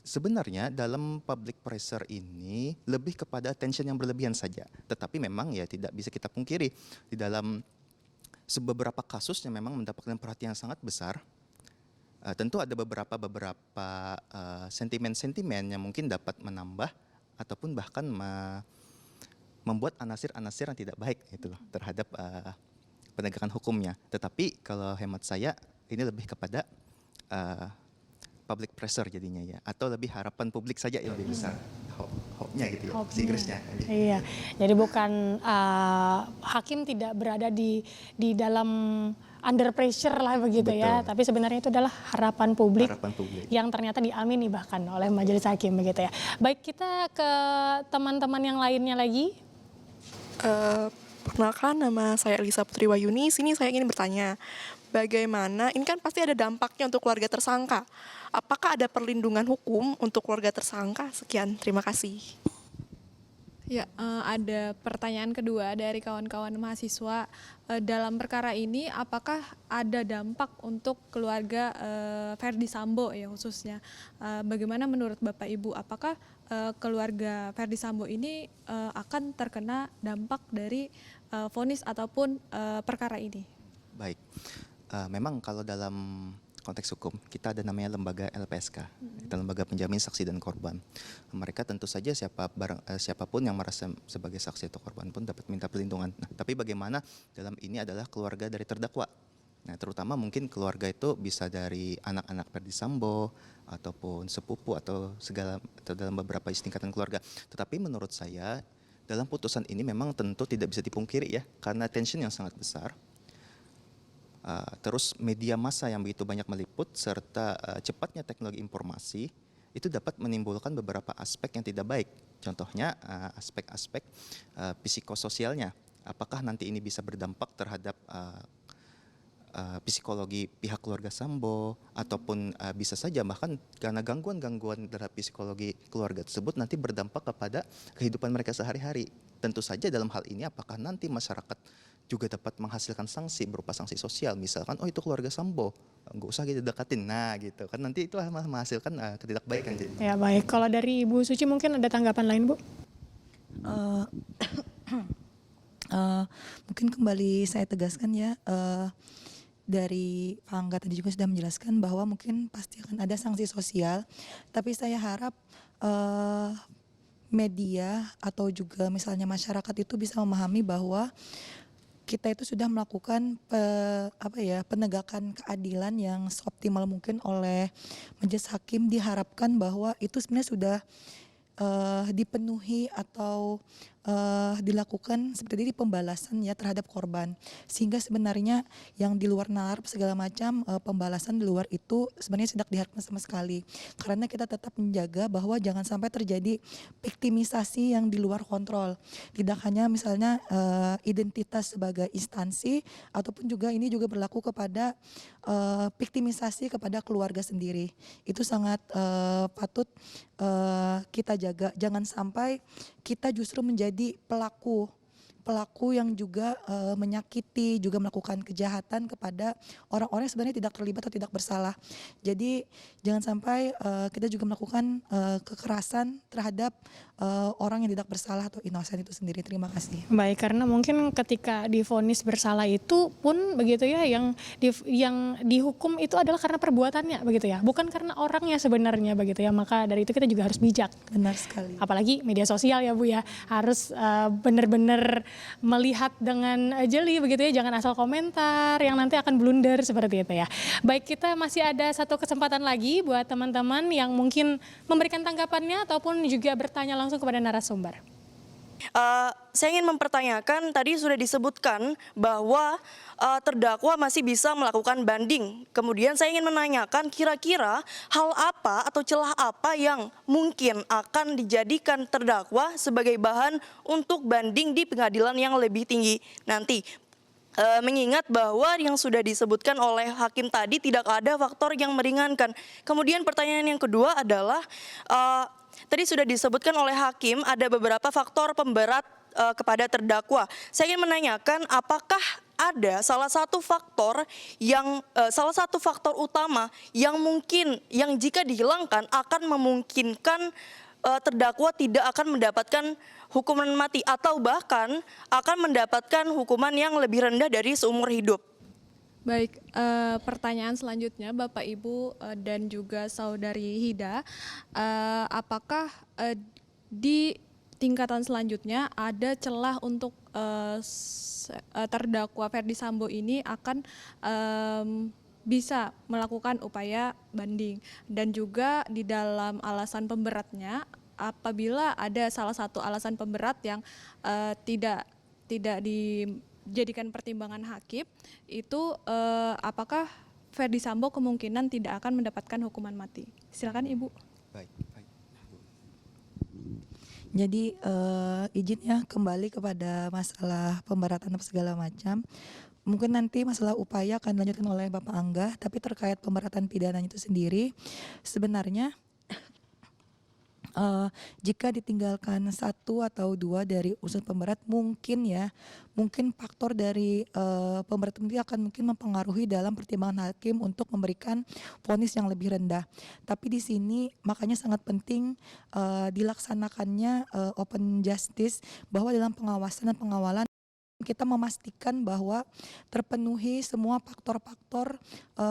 [SPEAKER 3] sebenarnya dalam public pressure ini lebih kepada attention yang berlebihan saja. Tetapi memang ya tidak bisa kita pungkiri di dalam beberapa kasus yang memang mendapatkan perhatian yang sangat besar. Tentu ada beberapa sentimen-sentimen yang mungkin dapat menambah ataupun bahkan membuat anasir-anasir yang tidak baik gitu loh terhadap penegakan hukumnya. Tetapi kalau hemat saya ini lebih kepada public pressure jadinya ya, atau lebih harapan publik saja yang lebih besar hope-nya gitu ya, bahasa Inggrisnya.
[SPEAKER 1] Iya, jadi bukan hakim tidak berada di dalam under pressure lah begitu. Betul. Ya, tapi sebenarnya itu adalah harapan publik yang ternyata diamini bahkan oleh majelis hakim begitu ya. Baik, kita ke teman-teman yang lainnya lagi.
[SPEAKER 7] Perkenalkan, nama saya Elisa Putri Wayuni. Sini saya ingin bertanya, bagaimana, ini kan pasti ada dampaknya untuk keluarga tersangka. Apakah ada perlindungan hukum untuk keluarga tersangka? Sekian, terima kasih.
[SPEAKER 2] Ya, ada pertanyaan kedua dari kawan-kawan mahasiswa. Dalam perkara ini, apakah ada dampak untuk keluarga Verdi Sambo ya khususnya? Bagaimana menurut Bapak Ibu, apakah keluarga Verdi Sambo ini akan terkena dampak dari vonis ataupun perkara ini?
[SPEAKER 3] Baik, memang kalau dalam konteks hukum kita ada namanya lembaga LPSK, kita lembaga penjamin saksi dan korban. Mereka tentu saja siapapun yang merasa sebagai saksi atau korban pun dapat minta perlindungan. Nah, tapi bagaimana dalam ini adalah keluarga dari terdakwa. Nah, terutama mungkin keluarga itu bisa dari anak-anak Verdi Sambo ataupun sepupu atau dalam beberapa tingkatan keluarga. Tetapi menurut saya dalam putusan ini memang tentu tidak bisa dipungkiri ya, karena tension yang sangat besar. Terus media massa yang begitu banyak meliput serta cepatnya teknologi informasi itu dapat menimbulkan beberapa aspek yang tidak baik. Contohnya aspek-aspek psikososialnya. Apakah nanti ini bisa berdampak terhadap psikologi pihak keluarga Sambo ataupun bisa saja bahkan karena gangguan-gangguan terhadap psikologi keluarga tersebut nanti berdampak kepada kehidupan mereka sehari-hari. Tentu saja dalam hal ini apakah nanti masyarakat juga dapat menghasilkan sanksi berupa sanksi sosial, misalkan oh itu keluarga Sambo, nggak usah kita dekatin, nah gitu kan nanti itu menghasilkan ketidakbaikan jadi.
[SPEAKER 1] Ya baik, kalau dari Ibu Suci mungkin ada tanggapan lain Bu?
[SPEAKER 4] Eh, mungkin kembali saya tegaskan ya, dari Pak Angga tadi juga sudah menjelaskan bahwa mungkin pasti akan ada sanksi sosial, tapi saya harap media atau juga misalnya masyarakat itu bisa memahami bahwa kita itu sudah melakukan penegakan keadilan yang seoptimal mungkin oleh majelis hakim. Diharapkan bahwa itu sebenarnya sudah dipenuhi atau dilakukan seperti ini pembalasan ya terhadap korban, sehingga sebenarnya yang di luar nalar segala macam pembalasan di luar itu sebenarnya tidak diharapkan sama sekali, karena kita tetap menjaga bahwa jangan sampai terjadi viktimisasi yang di luar kontrol, tidak hanya misalnya identitas sebagai instansi, ataupun juga ini juga berlaku kepada viktimisasi kepada keluarga sendiri. Itu sangat patut kita jaga, jangan sampai kita justru menjadi pelaku yang juga menyakiti, juga melakukan kejahatan kepada orang-orang yang sebenarnya tidak terlibat atau tidak bersalah. Jadi jangan sampai kita juga melakukan kekerasan terhadap orang yang tidak bersalah atau inosen itu sendiri. Terima kasih.
[SPEAKER 1] Baik, karena mungkin ketika divonis bersalah itu pun begitu ya, yang dihukum itu adalah karena perbuatannya begitu ya, bukan karena orangnya sebenarnya begitu ya. Maka dari itu kita juga harus bijak.
[SPEAKER 4] Benar sekali.
[SPEAKER 1] Apalagi media sosial ya Bu ya, harus benar-benar melihat dengan jeli begitu ya, jangan asal komentar yang nanti akan blunder seperti itu ya. Baik, kita masih ada satu kesempatan lagi buat teman-teman yang mungkin memberikan tanggapannya ataupun juga bertanya langsung kepada narasumber.
[SPEAKER 8] Saya ingin mempertanyakan, tadi sudah disebutkan bahwa terdakwa masih bisa melakukan banding. Kemudian saya ingin menanyakan kira-kira hal apa atau celah apa yang mungkin akan dijadikan terdakwa sebagai bahan untuk banding di pengadilan yang lebih tinggi nanti. Mengingat bahwa yang sudah disebutkan oleh hakim tadi tidak ada faktor yang meringankan. Kemudian pertanyaan yang kedua adalah tadi sudah disebutkan oleh hakim ada beberapa faktor pemberat kepada terdakwa. Saya ingin menanyakan apakah ada salah satu faktor utama yang mungkin yang jika dihilangkan akan memungkinkan terdakwa tidak akan mendapatkan hukuman mati atau bahkan akan mendapatkan hukuman yang lebih rendah dari seumur hidup.
[SPEAKER 2] Baik, pertanyaan selanjutnya Bapak Ibu dan juga Saudari Hida, apakah di tingkatan selanjutnya ada celah untuk terdakwa Ferdi Sambo ini akan bisa melakukan upaya banding, dan juga di dalam alasan pemberatnya apabila ada salah satu alasan pemberat yang tidak dijadikan pertimbangan hakim, itu apakah Ferdi Sambo kemungkinan tidak akan mendapatkan hukuman mati? Silakan Ibu.
[SPEAKER 3] Baik.
[SPEAKER 4] Jadi izinnya kembali kepada masalah pemberatan apa segala macam. Mungkin nanti masalah upaya akan dilanjutkan oleh Bapak Angga, tapi terkait pemberatan pidananya itu sendiri sebenarnya jika ditinggalkan satu atau dua dari unsur pemberat, mungkin faktor dari pemberatan itu akan mungkin mempengaruhi dalam pertimbangan hakim untuk memberikan vonis yang lebih rendah. Tapi di sini makanya sangat penting dilaksanakannya open justice, bahwa dalam pengawasan dan pengawalan kita memastikan bahwa terpenuhi semua faktor-faktor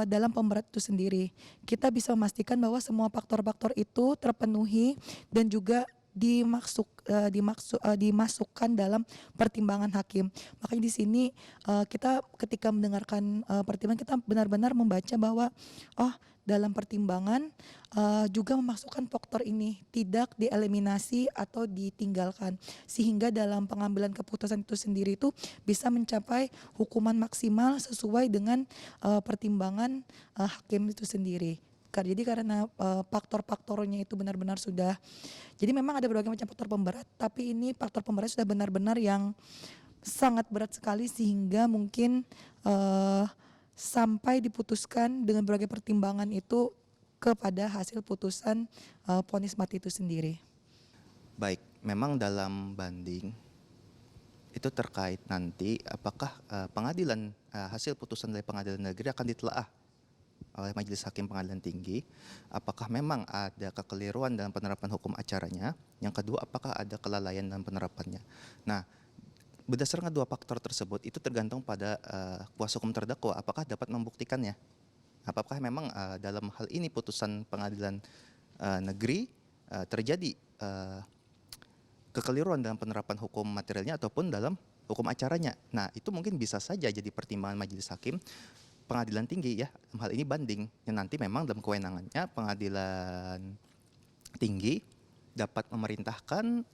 [SPEAKER 4] dalam pemberat itu sendiri. Kita bisa memastikan bahwa semua faktor-faktor itu terpenuhi dan juga dimasukkan dalam pertimbangan hakim. Makanya di sini kita ketika mendengarkan pertimbangan, kita benar-benar membaca bahwa dalam pertimbangan juga memasukkan faktor ini, tidak dieliminasi atau ditinggalkan, sehingga dalam pengambilan keputusan itu sendiri itu bisa mencapai hukuman maksimal sesuai dengan pertimbangan hakim itu sendiri. Jadi karena faktor-faktornya itu benar-benar sudah, jadi memang ada berbagai macam faktor pemberat, tapi ini faktor pemberat sudah benar-benar yang sangat berat sekali, sehingga mungkin sampai diputuskan dengan berbagai pertimbangan itu kepada hasil putusan vonis mati itu sendiri.
[SPEAKER 3] Baik, memang dalam banding itu terkait nanti apakah pengadilan hasil putusan dari pengadilan negeri akan ditelaah oleh Majelis Hakim Pengadilan Tinggi, apakah memang ada kekeliruan dalam penerapan hukum acaranya, yang kedua apakah ada kelalaian dalam penerapannya. Nah, berdasarkan dua faktor tersebut itu tergantung pada kuasa hukum terdakwa apakah dapat membuktikannya. Apakah memang dalam hal ini putusan pengadilan negeri terjadi kekeliruan dalam penerapan hukum materialnya ataupun dalam hukum acaranya. Nah, itu mungkin bisa saja jadi pertimbangan majelis hakim pengadilan tinggi ya, dalam hal ini banding. Yang nanti memang dalam kewenangannya pengadilan tinggi dapat memerintahkan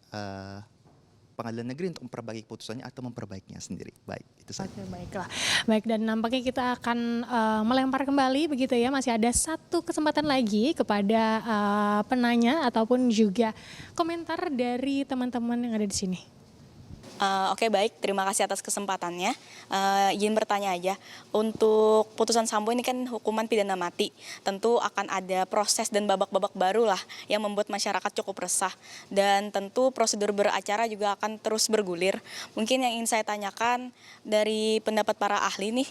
[SPEAKER 3] pengadilan negeri untuk memperbaiki putusannya atau memperbaikinya sendiri. Baik, itu saja.
[SPEAKER 1] Oke, baiklah. Baik, dan nampaknya kita akan melempar kembali begitu ya. Masih ada satu kesempatan lagi kepada penanya ataupun juga komentar dari teman-teman yang ada di sini.
[SPEAKER 9] Oke, baik, terima kasih atas kesempatannya. Izin bertanya aja, untuk putusan Sambo ini kan hukuman pidana mati, tentu akan ada proses dan babak-babak baru lah yang membuat masyarakat cukup resah, dan tentu prosedur beracara juga akan terus bergulir. Mungkin yang ingin saya tanyakan dari pendapat para ahli nih,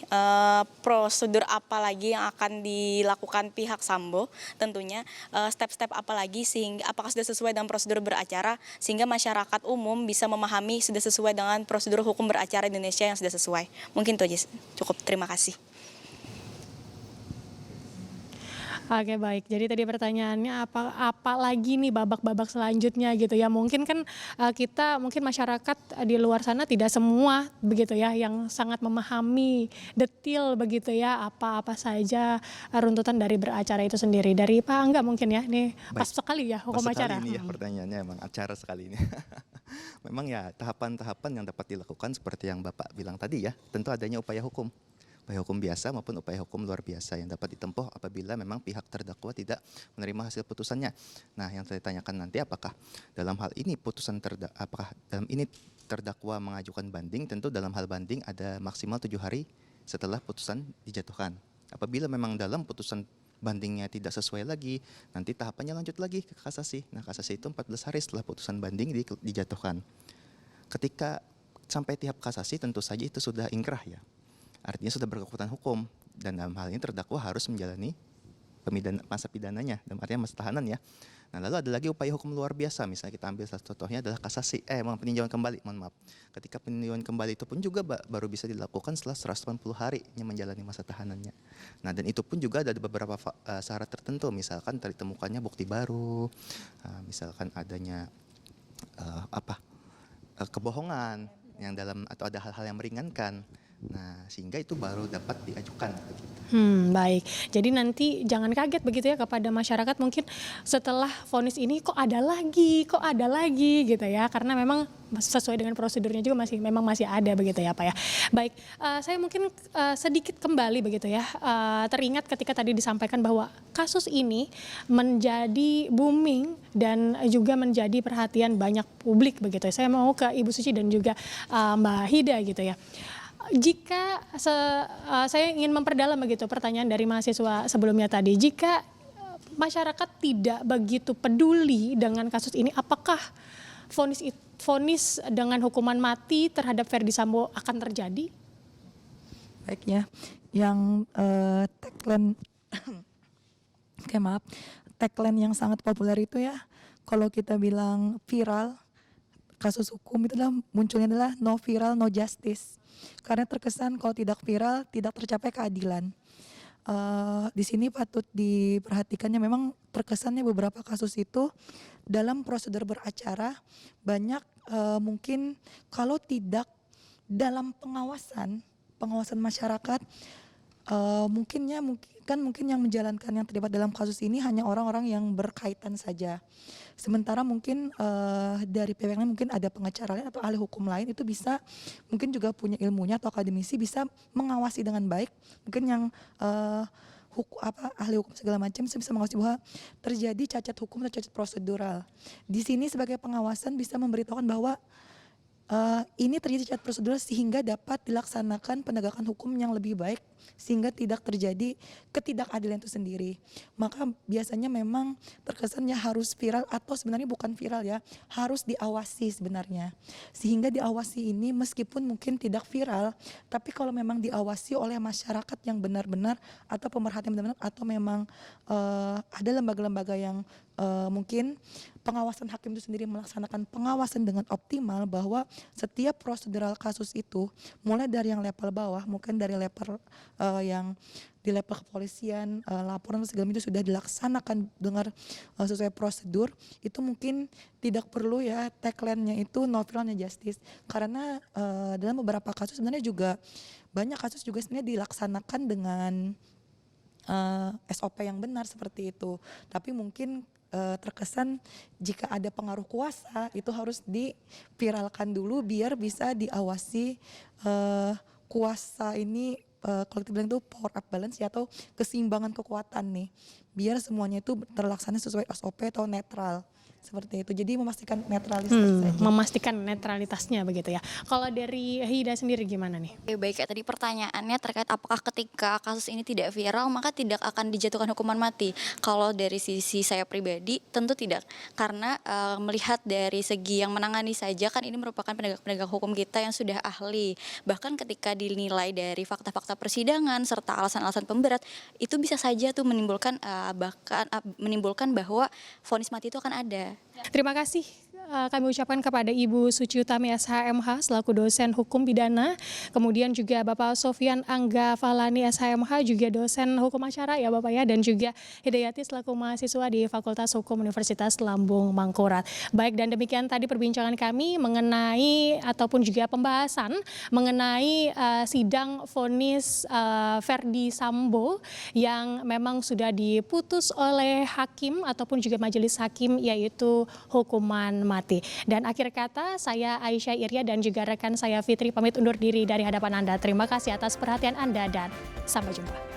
[SPEAKER 9] prosedur apa lagi yang akan dilakukan pihak Sambo, tentunya step-step apa lagi sehingga apakah sudah sesuai dengan prosedur beracara sehingga masyarakat umum bisa memahami sudah sesuai dengan prosedur hukum beracara Indonesia yang sudah sesuai. Mungkin itu aja, cukup. Terima kasih.
[SPEAKER 1] Oke, baik. Jadi tadi pertanyaannya apa lagi nih babak-babak selanjutnya gitu ya. Mungkin kan kita mungkin masyarakat di luar sana tidak semua begitu ya yang sangat memahami detail begitu ya apa-apa saja runtutan dari beracara itu sendiri. Dari Pak Angga mungkin ya. Nih pas sekali ya hukum acara.
[SPEAKER 3] Pas sekali ini ya pertanyaannya, emang acara sekali ini. Memang ya tahapan-tahapan yang dapat dilakukan seperti yang Bapak bilang tadi ya, tentu adanya upaya hukum biasa maupun upaya hukum luar biasa yang dapat ditempuh apabila memang pihak terdakwa tidak menerima hasil putusannya. Nah, yang saya tanyakan nanti apakah dalam hal ini apakah dalam ini terdakwa mengajukan banding, tentu dalam hal banding ada maksimal 7 hari setelah putusan dijatuhkan. Apabila memang dalam putusan bandingnya tidak sesuai lagi, nanti tahapannya lanjut lagi ke kasasi. Nah, kasasi itu 14 hari setelah putusan banding dijatuhkan. Ketika sampai tahap kasasi tentu saja itu sudah ingkrah ya. Artinya sudah berkekuatan hukum dan dalam hal ini terdakwa harus menjalani masa pidananya, dalam artinya masa tahanan ya. Nah, lalu ada lagi upaya hukum luar biasa, misalnya kita ambil salah contohnya adalah kasasi, peninjauan kembali, mohon maaf. Ketika peninjauan kembali itu pun juga baru bisa dilakukan setelah 180 hari menjalani masa tahanannya. Nah, dan itu pun juga ada beberapa syarat tertentu, misalkan ditemukannya bukti baru, misalkan adanya kebohongan yang dalam atau ada hal-hal yang meringankan. Nah, sehingga itu baru dapat diajukan begitu.
[SPEAKER 1] Baik. Jadi nanti jangan kaget begitu ya kepada masyarakat mungkin setelah vonis ini kok ada lagi gitu ya, karena memang sesuai dengan prosedurnya juga memang masih ada begitu ya Pak ya. Baik, saya mungkin sedikit kembali begitu ya, teringat ketika tadi disampaikan bahwa kasus ini menjadi booming dan juga menjadi perhatian banyak publik begitu ya. Saya mau ke Ibu Suci dan juga Mbak Hida gitu ya. Jika saya ingin memperdalam begitu pertanyaan dari mahasiswa sebelumnya tadi, jika masyarakat tidak begitu peduli dengan kasus ini, apakah vonis dengan hukuman mati terhadap Ferdy Sambo akan terjadi?
[SPEAKER 4] Baiknya, yang tagline yang sangat populer itu ya, kalau kita bilang viral, kasus hukum itu munculnya adalah no viral, no justice. Karena terkesan kalau tidak viral, tidak tercapai keadilan. Di sini patut diperhatikannya memang terkesannya beberapa kasus itu dalam prosedur beracara banyak mungkin kalau tidak dalam pengawasan masyarakat, mungkin yang menjalankan yang terlibat dalam kasus ini hanya orang-orang yang berkaitan saja. Sementara mungkin dari PPK mungkin ada pengacara lain atau ahli hukum lain itu bisa mungkin juga punya ilmunya atau akademisi bisa mengawasi dengan baik. Mungkin yang ahli hukum segala macam bisa mengawasi bahwa terjadi cacat hukum atau cacat prosedural. Di sini sebagai pengawasan bisa memberitahukan bahwa ini terjadi cacat prosedural sehingga dapat dilaksanakan penegakan hukum yang lebih baik sehingga tidak terjadi ketidakadilan itu sendiri. Maka biasanya memang terkesannya harus viral atau sebenarnya bukan viral ya, harus diawasi sebenarnya. Sehingga diawasi ini meskipun mungkin tidak viral, tapi kalau memang diawasi oleh masyarakat yang benar-benar atau pemerhati yang benar-benar atau memang ada lembaga-lembaga yang mungkin pengawasan hakim itu sendiri melaksanakan pengawasan dengan optimal bahwa setiap prosedural kasus itu mulai dari yang level bawah mungkin dari level yang di level kepolisian laporan segala itu sudah dilaksanakan dengan sesuai prosedur, itu mungkin tidak perlu ya tagline-nya itu no viral no justice, karena dalam beberapa kasus sebenarnya juga banyak kasus juga sebenarnya dilaksanakan dengan SOP yang benar seperti itu, tapi mungkin terkesan jika ada pengaruh kuasa itu harus diviralkan dulu biar bisa diawasi kuasa ini, kalau kita bilang itu power up balance ya, atau keseimbangan kekuatan nih, biar semuanya itu terlaksana sesuai SOP atau netral. Seperti itu, jadi memastikan netralitas saja.
[SPEAKER 1] Memastikan netralitasnya begitu ya. Kalau dari Hida sendiri gimana nih?
[SPEAKER 5] Oke, baik, kayak tadi pertanyaannya terkait apakah ketika kasus ini tidak viral maka tidak akan dijatuhkan hukuman mati. Kalau dari sisi saya pribadi tentu tidak, karena melihat dari segi yang menangani saja kan ini merupakan penegak hukum kita yang sudah ahli. Bahkan ketika dinilai dari fakta-fakta persidangan serta alasan-alasan pemberat itu bisa saja tuh menimbulkan menimbulkan bahwa vonis mati itu akan ada.
[SPEAKER 1] Terima kasih kami ucapkan kepada Ibu Suci Utami SHMH selaku dosen hukum pidana, kemudian juga Bapak Sofyan Angga Falani SHMH juga dosen hukum acara ya Bapak ya, dan juga Hidayati selaku mahasiswa di Fakultas Hukum Universitas Lambung Mangkurat. Baik, dan demikian tadi perbincangan kami mengenai ataupun juga pembahasan mengenai sidang vonis Verdi Sambo yang memang sudah diputus oleh hakim ataupun juga majelis hakim, yaitu hukuman mati. Dan akhir kata, saya Aisyah Iria dan juga rekan saya Fitri pamit undur diri dari hadapan Anda. Terima kasih atas perhatian Anda dan sampai jumpa.